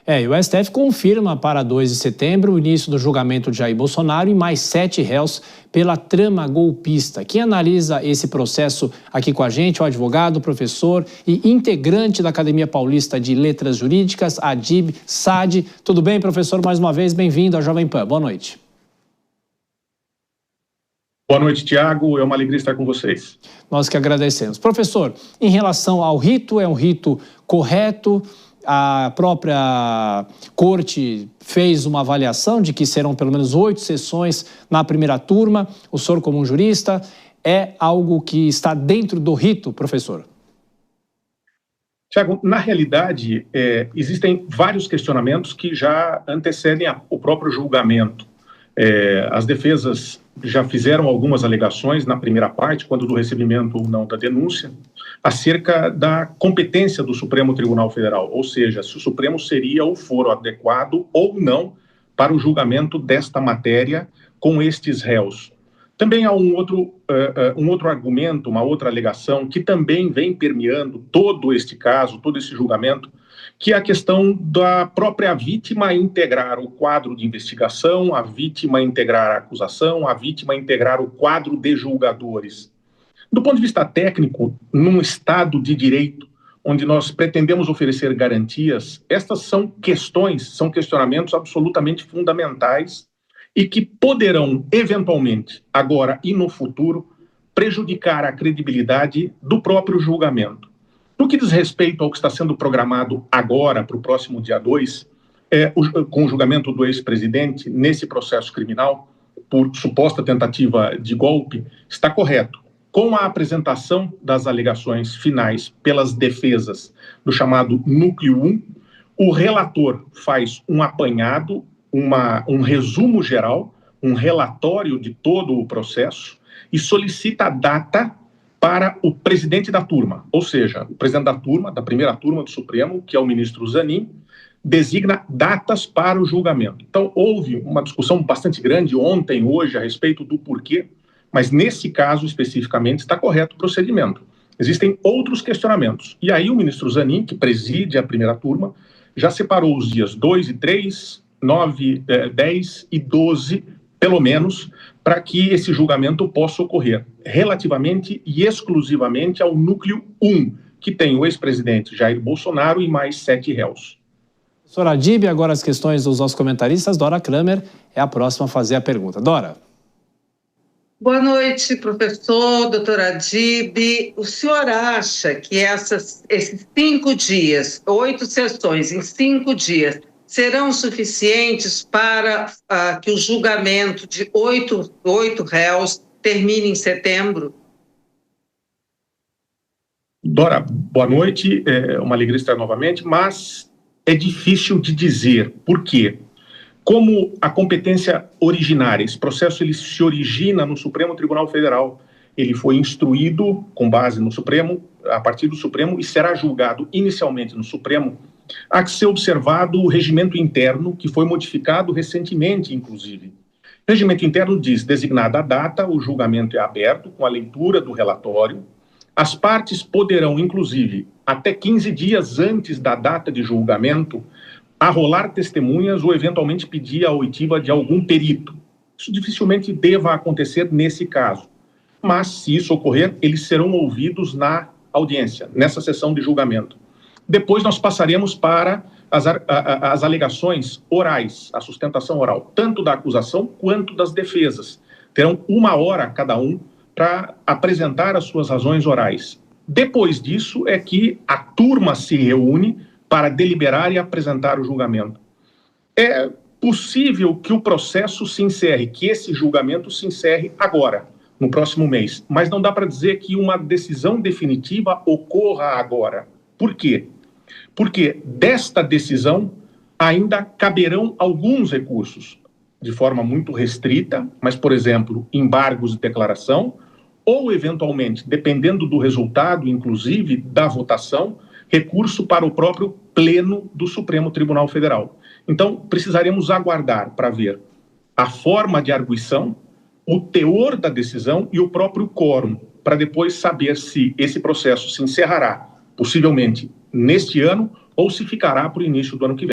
E o STF confirma para 2 de setembro o início do julgamento de Jair Bolsonaro e mais 7 réus pela trama golpista. Quem analisa esse processo aqui com a gente é o advogado, professor e integrante da Academia Paulista de Letras Jurídicas, Adib Saad. Tudo bem, professor? Mais uma vez, bem-vindo à Jovem Pan. Boa noite. Boa noite, Tiago. É uma alegria estar com vocês. Nós que agradecemos. Professor, em relação ao rito, é um rito correto? A própria corte fez uma avaliação de que serão pelo menos 8 sessões na primeira turma. O senhor, como um jurista, é algo que está dentro do rito, professor? Tiago, na realidade, existem vários questionamentos que já antecedem o próprio julgamento. As defesas já fizeram algumas alegações na primeira parte, quando do recebimento ou não da denúncia, acerca da competência do Supremo Tribunal Federal, ou seja, se o Supremo seria o foro adequado ou não para o julgamento desta matéria com estes réus. Também há um outro argumento, uma outra alegação, que também vem permeando todo este caso, todo esse julgamento, que é a questão da própria vítima integrar o quadro de investigação, a vítima integrar a acusação, a vítima integrar o quadro de julgadores. Do ponto de vista técnico, num Estado de direito, onde nós pretendemos oferecer garantias, estas são questionamentos absolutamente fundamentais e que poderão, eventualmente, agora e no futuro, prejudicar a credibilidade do próprio julgamento. No que diz respeito ao que está sendo programado agora, para o próximo dia 2, com o julgamento do ex-presidente, nesse processo criminal, por suposta tentativa de golpe, está correto. Com a apresentação das alegações finais pelas defesas do chamado Núcleo 1, o relator faz um apanhado, um resumo geral, um relatório de todo o processo e solicita a data para o presidente da turma, ou seja, o presidente da turma, da primeira turma do Supremo, que é o ministro Zanin, designa datas para o julgamento. Então, houve uma discussão bastante grande ontem, hoje, a respeito do porquê, mas nesse caso especificamente está correto o procedimento. Existem outros questionamentos. E aí o ministro Zanin, que preside a primeira turma, já separou os dias 2 e 3, 9, 10 e 12, pelo menos, para que esse julgamento possa ocorrer relativamente e exclusivamente ao Núcleo 1, que tem o ex-presidente Jair Bolsonaro e mais 7 réus. Professor Adib, agora as questões dos nossos comentaristas. Dora Kramer é a próxima a fazer a pergunta. Dora. Boa noite, professor, doutor Adib. O senhor acha que esses 5 dias, 8 sessões em 5 dias, serão suficientes para que o julgamento de 8 réus termine em setembro? Dora, boa noite. É uma alegria estar novamente, mas é difícil de dizer. Por quê? Como a competência originária, esse processo ele se origina no Supremo Tribunal Federal, ele foi instruído com base no Supremo, a partir do Supremo, e será julgado inicialmente no Supremo. Há que ser observado o regimento interno, que foi modificado recentemente, inclusive. O regimento interno diz, designada a data, o julgamento é aberto, com a leitura do relatório. As partes poderão, inclusive, até 15 dias antes da data de julgamento, arrolar testemunhas ou, eventualmente, pedir a oitiva de algum perito. Isso dificilmente deva acontecer nesse caso. Mas, se isso ocorrer, eles serão ouvidos na audiência, nessa sessão de julgamento. Depois nós passaremos para as alegações orais, a sustentação oral, tanto da acusação quanto das defesas. Terão 1 hora cada um para apresentar as suas razões orais. Depois disso é que a turma se reúne para deliberar e apresentar o julgamento. É possível que o processo se encerre, que esse julgamento se encerre agora, no próximo mês, mas não dá para dizer que uma decisão definitiva ocorra agora. Por quê? Porque desta decisão ainda caberão alguns recursos, de forma muito restrita, mas, por exemplo, embargos de declaração, ou, eventualmente, dependendo do resultado, inclusive, da votação, recurso para o próprio Pleno do Supremo Tribunal Federal. Então, precisaremos aguardar para ver a forma de arguição, o teor da decisão e o próprio quórum, para depois saber se esse processo se encerrará, possivelmente, neste ano, ou se ficará para o início do ano que vem.